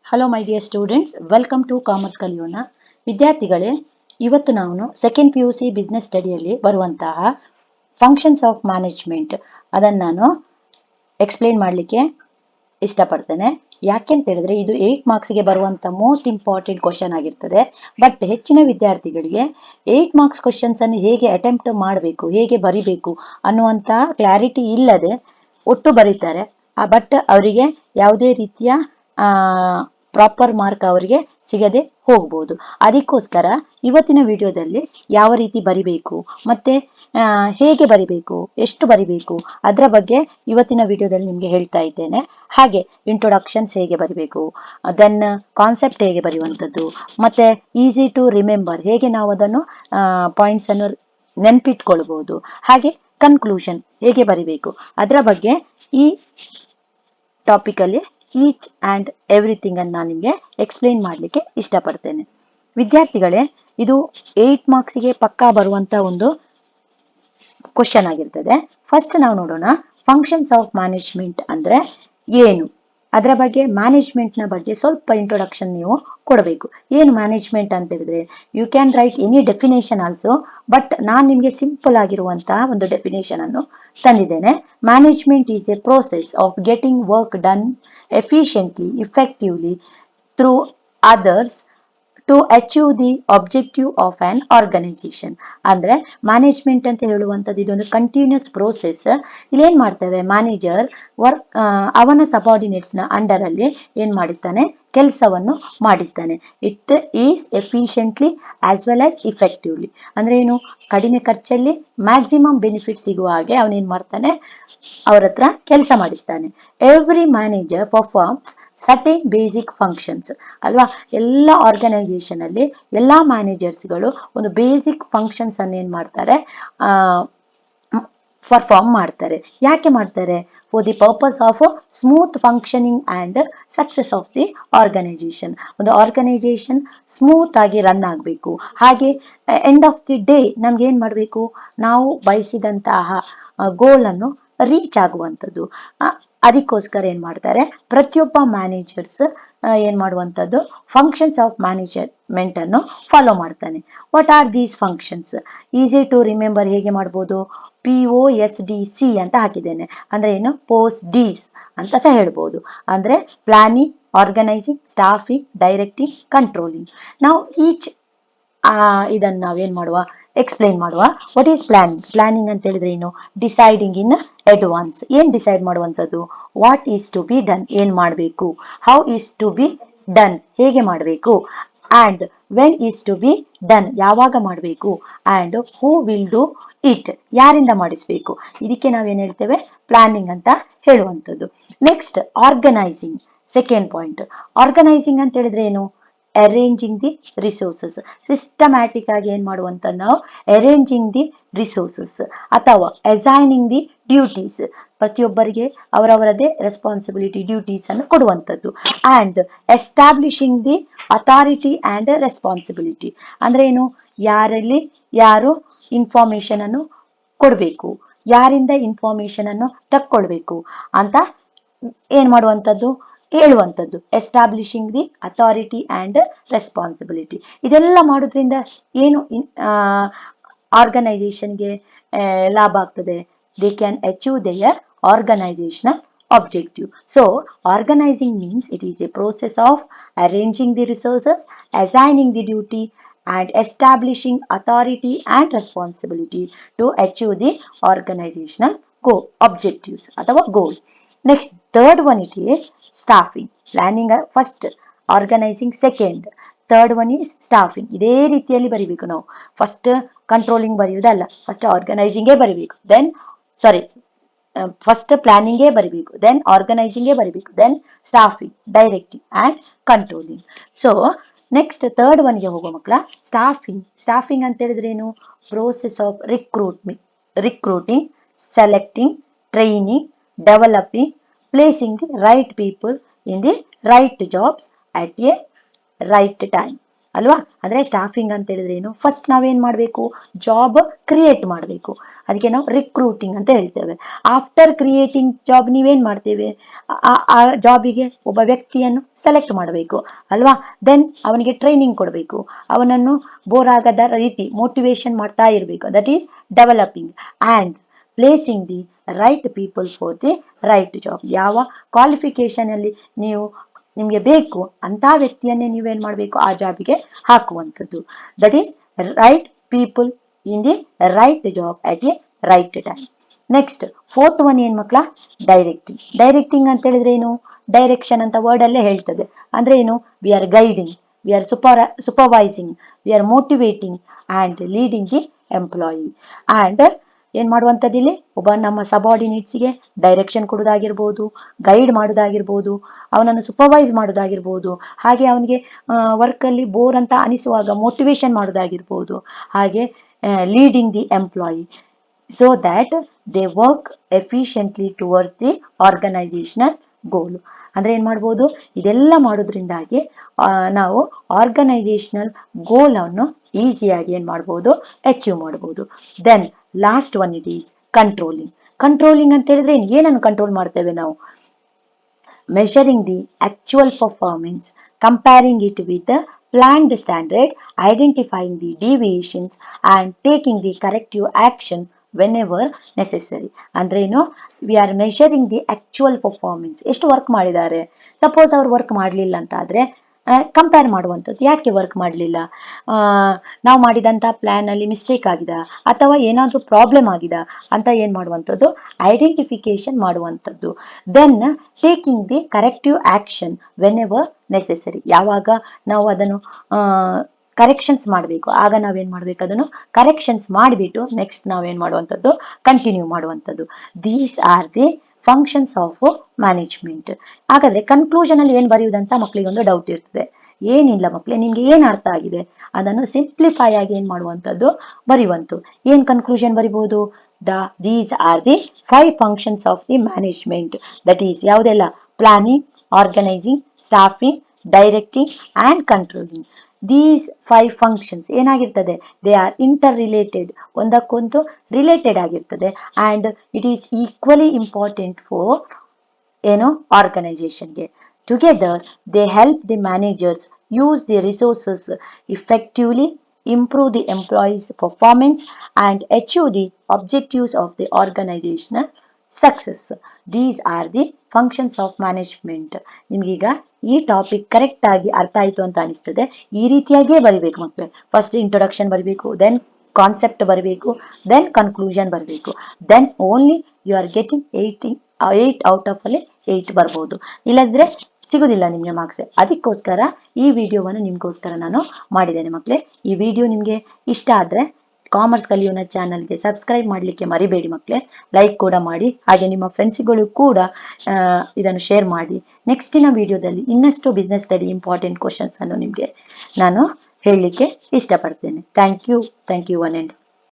Hello my dear students, welcome to commerce ಕಲಿಯೋಣ. ವಿದ್ಯಾರ್ಥಿಗಳೇ, ಇವತ್ತು ನಾನು ಸೆಕೆಂಡ್ PUC ಬಿಸ್ನೆಸ್ ಸ್ಟಡಿಯಲ್ಲಿ ಬರುವಂತಹ ಫಂಕ್ಷನ್ಸ್ ಆಫ್ ಮ್ಯಾನೇಜ್ಮೆಂಟ್ ಅದನ್ನು ನಾನು ಎಕ್ಸ್ಪ್ಲೇನ್ ಮಾಡಲಿಕ್ಕೆ ಇಷ್ಟಪಡ್ತೇನೆ. ಯಾಕೆಂತ ಹೇಳಿದ್ರೆ ಇದು 8 ಮಾರ್ಕ್ಸ್ಗೆ ಬರುವಂಥ ಮೋಸ್ಟ್ ಇಂಪಾರ್ಟೆಂಟ್ ಕ್ವಶನ್ ಆಗಿರ್ತದೆ. ಬಟ್ ಹೆಚ್ಚಿನ ವಿದ್ಯಾರ್ಥಿಗಳಿಗೆ 8 ಮಾರ್ಕ್ಸ್ ಕ್ವಶನ್ಸ್ ಅನ್ನು ಹೇಗೆ ಅಟೆಂಪ್ಟ್ ಮಾಡಬೇಕು, ಹೇಗೆ ಬರಿಬೇಕು ಅನ್ನುವಂಥ ಕ್ಲಾರಿಟಿ ಇಲ್ಲದೆ ಒಟ್ಟು ಬರೀತಾರೆ. ಬಟ್ ಅವರಿಗೆ ಯಾವುದೇ ರೀತಿಯ ಪ್ರಾಪರ್ ಮಾರ್ಕ್ ಅವರಿಗೆ ಸಿಗದೆ ಹೋಗ್ಬೋದು. ಅದಕ್ಕೋಸ್ಕರ ಇವತ್ತಿನ ವಿಡಿಯೋದಲ್ಲಿ ಯಾವ ರೀತಿ ಬರಿಬೇಕು ಮತ್ತೆ ಹೇಗೆ ಬರಿಬೇಕು, ಎಷ್ಟು ಬರಿಬೇಕು ಅದರ ಬಗ್ಗೆ ಇವತ್ತಿನ ವಿಡಿಯೋದಲ್ಲಿ ನಿಮಗೆ ಹೇಳ್ತಾ ಇದ್ದೇನೆ. ಹಾಗೆ ಇಂಟ್ರೊಡಕ್ಷನ್ಸ್ ಹೇಗೆ ಬರಿಬೇಕು, ದೆನ್ ಕಾನ್ಸೆಪ್ಟ್ ಹೇಗೆ ಬರೆಯುವಂಥದ್ದು, ಮತ್ತೆ ಈಸಿ ಟು ರಿಮೆಂಬರ್ ಹೇಗೆ ನಾವು ಅದನ್ನು ಪಾಯಿಂಟ್ಸ್ ಅನ್ನು ನೆನ್ಪಿಟ್ಕೊಳ್ಬಹುದು, ಹಾಗೆ ಕನ್ಕ್ಲೂಷನ್ ಹೇಗೆ ಬರಿಬೇಕು ಅದರ ಬಗ್ಗೆ ಈ ಟಾಪಿಕ್ ಅಲ್ಲಿ ಈಚ್ ಆ್ಯಂಡ್ ಎವ್ರಿಥಿಂಗ್ ಅನ್ನು ನಾನು ನಿಮಗೆ ಎಕ್ಸ್ಪ್ಲೇನ್ ಮಾಡಲಿಕ್ಕೆ ಇಷ್ಟಪಡ್ತೇನೆ. ವಿದ್ಯಾರ್ಥಿಗಳೇ, ಇದು 8 ಮಾರ್ಕ್ಸಿಗೆ ಪಕ್ಕಾ ಬರುವಂತ ಒಂದು ಕ್ವಶನ್ ಆಗಿರ್ತದೆ. ಫಸ್ಟ್ ನಾವು ನೋಡೋಣ, ಫಂಕ್ಷನ್ಸ್ ಆಫ್ ಮ್ಯಾನೇಜ್ಮೆಂಟ್ ಅಂದ್ರೆ ಏನು, ಅದರ ಬಗ್ಗೆ ಮ್ಯಾನೇಜ್ಮೆಂಟ್ನ ಬಗ್ಗೆ ಸ್ವಲ್ಪ ಇಂಟ್ರೊಡಕ್ಷನ್ ನೀವು ಕೊಡಬೇಕು. ಏನು ಮ್ಯಾನೇಜ್ಮೆಂಟ್ ಅಂತ ಹೇಳಿದ್ರೆ, you can write any definition also, but ನಾನು ನಿಮಗೆ ಸಿಂಪಲ್ ಆಗಿರುವಂತಹ ಒಂದು ಡೆಫಿನೇಷನ್ ಅನ್ನು ತಂದಿದ್ದೇನೆ. Management is a process of getting work done efficiently, effectively through others to achieve the objective of an organization. ಅಂದ್ರೆ ಮ್ಯಾನೇಜ್ಮೆಂಟ್ ಅಂತ ಹೇಳುವಂಥದ್ದು ಇದೊಂದು ಕಂಟಿನ್ಯೂಸ್ ಪ್ರೋಸೆಸ್. ಇಲ್ಲೇನ್ ಮಾಡ್ತೇವೆ, ಮ್ಯಾನೇಜರ್ ವರ್ಕ್ ಅವನ ಸಬಾರ್ಡಿನೇಟ್ಸ್ ನ ಅಂಡರ್ ಅಲ್ಲಿ ಏನ್ ಮಾಡಿಸ್ತಾನೆ, ಕೆಲಸವನ್ನು ಮಾಡಿಸ್ತಾನೆ. It is efficiently as well as effectively. ಅಂದ್ರೆ ಏನು, ಕಡಿಮೆ ಖರ್ಚಲ್ಲಿ ಮ್ಯಾಕ್ಸಿಮಮ್ ಬೆನಿಫಿಟ್ ಸಿಗುವ ಹಾಗೆ ಅವನೇನ್ ಮಾಡ್ತಾನೆ, ಅವ್ರ ಹತ್ರ ಕೆಲಸ ಮಾಡಿಸ್ತಾನೆ. Every manager performs certain basic functions ಅಲ್ವಾ. ಎಲ್ಲ ಆರ್ಗನೈಸೇಷನ್ ಅಲ್ಲಿ ಎಲ್ಲಾ ಮ್ಯಾನೇಜರ್ಸ್ಗಳು ಒಂದು ಬೇಸಿಕ್ ಫಂಕ್ಷನ್ಸ್ ಅನ್ನು ಏನ್ ಮಾಡ್ತಾರೆ, ಪರ್ಫಾರ್ಮ್ ಮಾಡ್ತಾರೆ. ಯಾಕೆ ಮಾಡ್ತಾರೆ, for the purpose of smooth functioning and success of the organisation. ಒಂದು ಆರ್ಗನೈಸೇಷನ್ ಸ್ಮೂತ್ ಆಗಿ ರನ್ ಆಗಬೇಕು, ಹಾಗೆ ಎಂಡ್ ಆಫ್ ದಿ ಡೇ ನಮ್ಗೆ ಏನ್ ಮಾಡಬೇಕು, ನಾವು ಬಯಸಿದಂತಹ ಗೋಲ್ ಅನ್ನು ರೀಚ್ ಆಗುವಂಥದ್ದು. ಅದಕ್ಕೋಸ್ಕರ ಏನ್ ಮಾಡ್ತಾರೆ, ಪ್ರತಿಯೊಬ್ಬ ಮ್ಯಾನೇಜರ್ಸ್ ಏನ್ ಮಾಡುವಂಥದ್ದು, ಫಂಕ್ಷನ್ಸ್ ಆಫ್ ಮ್ಯಾನೇಜ್ಮೆಂಟ್ ಅನ್ನು ಫಾಲೋ ಮಾಡ್ತಾನೆ. What are these functions, easy to remember ಹೇಗೆ ಮಾಡ್ಬೋದು, POSDC ಅಂತ ಹಾಕಿದ್ದೇನೆ. ಅಂದ್ರೆ ಏನು, ಪೋಸ್ಟ್ ಡೀಸ್ ಅಂತ ಸಹ ಹೇಳ್ಬೋದು. ಅಂದ್ರೆ planning, organising, staffing, directing, controlling. ನಾವು ಈಚ್ ಇದನ್ನ ನಾವೇನ್ ಮಾಡುವ, ಎಕ್ಸ್ಪ್ಲೈನ್ ಮಾಡುವ. ವಾಟ್ ಈಸ್ ಪ್ಲಾನಿಂಗ್, ಪ್ಲಾನಿಂಗ್ ಅಂತ ಹೇಳಿದ್ರೆ ಏನು, ಡಿಸೈಡಿಂಗ್ ಇನ್ ಅಡ್ವಾನ್ಸ್. ಏನ್ ಡಿಸೈಡ್ ಮಾಡುವಂಥದ್ದು, what is to be done ಏನ್ ಮಾಡಬೇಕು, how is to be done ಹೇಗೆ ಮಾಡಬೇಕು, and when is to be done ಯಾವಾಗ ಮಾಡಬೇಕು, and who will do it ಯಾರಿಂದ ಮಾಡಿಸ್ಬೇಕು. ಇದಕ್ಕೆ ನಾವೇನ್ ಹೇಳ್ತೇವೆ, ಪ್ಲಾನಿಂಗ್ ಅಂತ ಹೇಳುವಂಥದ್ದು. Next organising, second point. Organising ಅಂತ ಹೇಳಿದ್ರೆ ಏನು, ಅರೇಂಜಿಂಗ್ ದಿ ರಿಸೋರ್ಸಸ್. ಸಿಸ್ಟಮ್ಯಾಟಿಕ್ ಆಗಿ ಏನ್ ಮಾಡುವಂತ ನಾವು, ಅರೇಂಜಿಂಗ್ ದಿ ರಿಸೋರ್ಸಸ್ ಅಥವಾ ಅಸೈನಿಂಗ್ ದಿ ಡ್ಯೂಟೀಸ್. ಪ್ರತಿಯೊಬ್ಬರಿಗೆ ಅವರವರದೇ ರೆಸ್ಪಾನ್ಸಿಬಿಲಿಟಿ, ಡ್ಯೂಟೀಸ್ ಅನ್ನು ಕೊಡುವಂಥದ್ದು. And establishing the authority and responsibility. ಅಂದ್ರೆ ಏನು, ಯಾರಲ್ಲಿ ಯಾರು ಇನ್ಫಾರ್ಮೇಶನ್ ಅನ್ನು ಕೊಡಬೇಕು, ಯಾರಿಂದ ಇನ್ಫಾರ್ಮೇಶನ್ ಅನ್ನು ತಕ್ಕೊಳ್ಬೇಕು ಅಂತ ಏನ್ ಮಾಡುವಂಥದ್ದು, ಹೇಳುವಂಥದ್ದು. Establishing the authority and responsibility. ಇದೆಲ್ಲ ಮಾಡೋದ್ರಿಂದ ಏನು ಆರ್ಗನೈಸೇಷನ್ಗೆ ಲಾಭ ಆಗ್ತದೆ, they can achieve there organizational objective. So organizing means it is a process of arranging the resources, assigning the duty and establishing authority and responsibility to achieve the organizational goal objectives ಅಥವಾ goal. Next third one it is staffing. Planning first, organizing second, third one is staffing. ಇದೇ ರೀತಿಯಲ್ಲಿ ಬರಿಬೇಕು ನಾವು. First controlling ಬರೆಯುವುದಲ್ಲ, first ಆರ್ಗನೈಸಿಂಗೇ ಬರಿಬೇಕು, then first ಪ್ಲಾನಿಂಗೇ ಬರಿಬೇಕು, ದೆನ್ ಆರ್ಗನೈಸಿಂಗೇ ಬರಿಬೇಕು, then staffing, directing and controlling. So next third ಒನ್ಗೆ ಹೋಗೋ ಮಕ್ಕಳ, ಸ್ಟಾಫಿಂಗ್. ಸ್ಟಾಫಿಂಗ್ ಅಂತ ಹೇಳಿದ್ರೆ ಏನು, process of recruiting, selecting, training, developing, placing the right people in the right jobs at a right time. ಅಲ್ವಾ. ಅಂದ್ರೆ ಸ್ಟಾಫಿಂಗ್ ಅಂತ ಹೇಳಿದ್ರೆ ಏನು, ಫಸ್ಟ್ ನಾವೇನ್ ಮಾಡಬೇಕು, ಜಾಬ್ ಕ್ರಿಯೇಟ್ ಮಾಡಬೇಕು, ಅದಕ್ಕೆ ನಾವು ರಿಕ್ರೂಟಿಂಗ್ ಅಂತ ಹೇಳ್ತೇವೆ. ಆಫ್ಟರ್ ಕ್ರಿಯೇಟಿಂಗ್ ಜಾಬ್ ನೀವೇನ್ ಮಾಡ್ತೇವೆ, ಆ ಜಾಬಿಗೆ ಒಬ್ಬ ವ್ಯಕ್ತಿಯನ್ನು ಸೆಲೆಕ್ಟ್ ಮಾಡಬೇಕು ಅಲ್ವಾ. ದೆನ್ ಅವನಿಗೆ ಟ್ರೈನಿಂಗ್ ಕೊಡಬೇಕು, ಅವನನ್ನು ಬೋರ್ ಆಗದ ರೀತಿ ಮೋಟಿವೇಶನ್ ಮಾಡ್ತಾ ಇರಬೇಕು, that is developing. And placing the right people for the right job. ಯಾವ ಕ್ವಾಲಿಫಿಕೇಶನ್ ಅಲ್ಲಿ ನಿಮ್ಗೆ ಬೇಕು ಅಂತ ವ್ಯಕ್ತಿಯನ್ನೇ ನೀವೇನ್ ಮಾಡಬೇಕು, ಆ ಜಾಬಿಗೆ ಹಾಕುವಂಥದ್ದು. That is right people in the right job at a right time. Next fourth one ಏನ್ ಮಕ್ಳ, ಡೈರೆಕ್ಟಿಂಗ್. ಡೈರೆಕ್ಟಿಂಗ್ ಅಂತ ಹೇಳಿದ್ರೆ ಏನು, ಡೈರೆಕ್ಷನ್ ಅಂತ ವರ್ಡ್ ಅಲ್ಲೇ ಹೇಳ್ತದೆ. ಅಂದ್ರೆ ಏನು, we are guiding, we are supervising, we are motivating and leading the employee. And ಏನ್ ಮಾಡುವಂಥದ್ದು ಇಲ್ಲಿ, ಒಬ್ಬ ನಮ್ಮ ಸಬಾರ್ಡಿನೇಟ್ಸ್ಗೆ ಡೈರೆಕ್ಷನ್ ಕೊಡೋದಾಗಿರ್ಬೋದು, ಗೈಡ್ ಮಾಡೋದಾಗಿರ್ಬೋದು, ಅವನನ್ನು ಸೂಪರ್ವೈಸ್ ಮಾಡೋದಾಗಿರ್ಬೋದು, ಹಾಗೆ ಅವನಿಗೆ ವರ್ಕಲ್ಲಿ ಬೋರ್ ಅಂತ ಅನಿಸುವಾಗ ಮೋಟಿವೇಶನ್ ಮಾಡೋದಾಗಿರ್ಬೋದು, ಹಾಗೆ leading the employee so that they work efficiently towards the organisational goal. ಅಂದ್ರೆ ಏನ್ ಮಾಡ್ಬೋದು, ಇದೆಲ್ಲ ಮಾಡೋದ್ರಿಂದಾಗಿ ನಾವು ಆರ್ಗನೈಸೇಷನಲ್ ಗೋಲ್ ಅನ್ನು ಈಸಿಯಾಗಿ ಏನ್ ಮಾಡ್ಬೋದು, ಅಚೀವ್ ಮಾಡ್ಬೋದು. Then last one it is controlling. Controlling ಅಂತ ಹೇಳಿದ್ರೆ ಏನನ್ನು ಕಂಟ್ರೋಲ್ ಮಾಡ್ತೇವೆ ನಾವು, measuring the actual performance, comparing it with the planned standard, identifying the deviations and taking the corrective action whenever necessary. ಅಂದ್ರೆ ಏನು, we are measuring the actual performance, ಎಷ್ಟು work ಮಾಡಿದ್ದಾರೆ. Suppose ಅವ್ರು ವರ್ಕ್ ಮಾಡಲಿಲ್ಲ ಅಂತ ಆದ್ರೆ ಕಂಪೇರ್ ಮಾಡುವಂಥದ್ದು, ಯಾಕೆ ವರ್ಕ್ ಮಾಡಲಿಲ್ಲ, ನಾವು ಮಾಡಿದಂಥ ಪ್ಲಾನ್ ಅಲ್ಲಿ ಮಿಸ್ಟೇಕ್ ಆಗಿದೆ ಅಥವಾ ಏನಾದರೂ ಪ್ರಾಬ್ಲಮ್ ಆಗಿದೆ ಅಂತ ಏನ್ ಮಾಡುವಂಥದ್ದು, ಐಡೆಂಟಿಫಿಕೇಶನ್ ಮಾಡುವಂಥದ್ದು. Then taking the corrective action whenever necessary, ಯಾವಾಗ ನಾವು ಅದನ್ನು ಕರೆಕ್ಷನ್ಸ್ ಮಾಡಬೇಕು ಆಗ ನಾವೇನ್ ಮಾಡ್ಬೇಕು, ಅದನ್ನು ಕರೆಕ್ಷನ್ಸ್ ಮಾಡಿಬಿಟ್ಟು ನೆಕ್ಸ್ಟ್ ನಾವೇನ್ ಮಾಡುವಂಥದ್ದು, ಕಂಟಿನ್ಯೂ ಮಾಡುವಂಥದ್ದು. These are the functions of management. ಹಾಗಾದ್ರೆ ಕನ್ಕ್ಲೂಷನ್ ಅಲ್ಲಿ ಏನ್ ಬರೆಯುವುದಂತ ಮಕ್ಕಳಿಗೆ ಒಂದು ಡೌಟ್ ಇರ್ತದೆ. ಏನಿಲ್ಲ ಮಕ್ಕಳೇ, ನಿಮ್ಗೆ ಏನ್ ಅರ್ಥ ಆಗಿದೆ ಅದನ್ನು ಸಿಂಪ್ಲಿಫೈ ಆಗಿ ಏನ್ ಮಾಡುವಂಥದ್ದು, ಬರೆಯುವಂತು. ಏನ್ ಕನ್ಕ್ಲೂಷನ್ ಬರಿಬಹುದು, these are the 5 functions of the management. That is ಯಾವುದೆಲ್ಲ, planning, organising, staffing, directing and controlling. These 5 functions ಏನಾಗಿರ್ತದೆ, ದೇ ಆರ್ ಇಂಟರ್ ರಿಲೇಟೆಡ್, ಒಂದಕ್ಕೊಂದು ರಿಲೇಟೆಡ್ ಆಗಿರ್ತದೆ. And it is equally important for ಏನು, ಆರ್ಗನೈಸೇಷನ್ಗೆ. Together they help the managers use the resources effectively, improve the employees' performance and achieve the objectives of the organizational success. These are the functions of management. ನಿಮ್ಗೀಗ ಈ topic correct ಆಗಿ ಅರ್ಥ ಆಯ್ತು ಅಂತ ಅನಿಸ್ತದೆ. ಈ ರೀತಿಯಾಗಿಯೇ ಬರಿಬೇಕು ಮಕ್ಕಳೇ. ಫಸ್ಟ್ ಇಂಟ್ರೊಡಕ್ಷನ್ ಬರಬೇಕು, ದೆನ್ ಕಾನ್ಸೆಪ್ಟ್ ಬರಬೇಕು, ದೆನ್ ಕನ್ಕ್ಲೂಷನ್ ಬರಬೇಕು, then only you are getting 8 out of ಅಲ್ಲಿ 8 ಬರ್ಬೋದು. ಇಲ್ಲದ್ರೆ ಸಿಗುದಿಲ್ಲ ನಿಮ್ಗೆ ಮಾರ್ಕ್ಸ್. ಅದಕ್ಕೋಸ್ಕರ ಈ ವಿಡಿಯೋವನ್ನು ನಿಮ್ಗೋಸ್ಕರ ನಾನು ಮಾಡಿದ್ದೇನೆ ಮಕ್ಕಳೇ. ಈ ವಿಡಿಯೋ ನಿಮ್ಗೆ ಇಷ್ಟ ಆದ್ರೆ ಕಾಮರ್ಸ್ ಕಲಿಯೋಣ ಚಾನಲ್ಗೆ ಸಬ್ಸ್ಕ್ರೈಬ್ ಮಾಡಲಿಕ್ಕೆ ಮರಿಬೇಡಿ ಮಕ್ಕಳೇ. ಲೈಕ್ ಕೂಡ ಮಾಡಿ, ಹಾಗೆ ನಿಮ್ಮ ಫ್ರೆಂಡ್ಸ್ಗಳು ಕೂಡ ಇದನ್ನು ಶೇರ್ ಮಾಡಿ. ನೆಕ್ಸ್ಟಿನ ವಿಡಿಯೋದಲ್ಲಿ ಇನ್ನಷ್ಟು ಬಿಸ್ನೆಸ್ ಸ್ಟಡಿ ಇಂಪಾರ್ಟೆಂಟ್ ಕ್ವಶನ್ಸ್ ಅನ್ನು ನಿಮಗೆ ನಾನು ಹೇಳಲಿಕ್ಕೆ ಇಷ್ಟಪಡ್ತೇನೆ. Thank you one and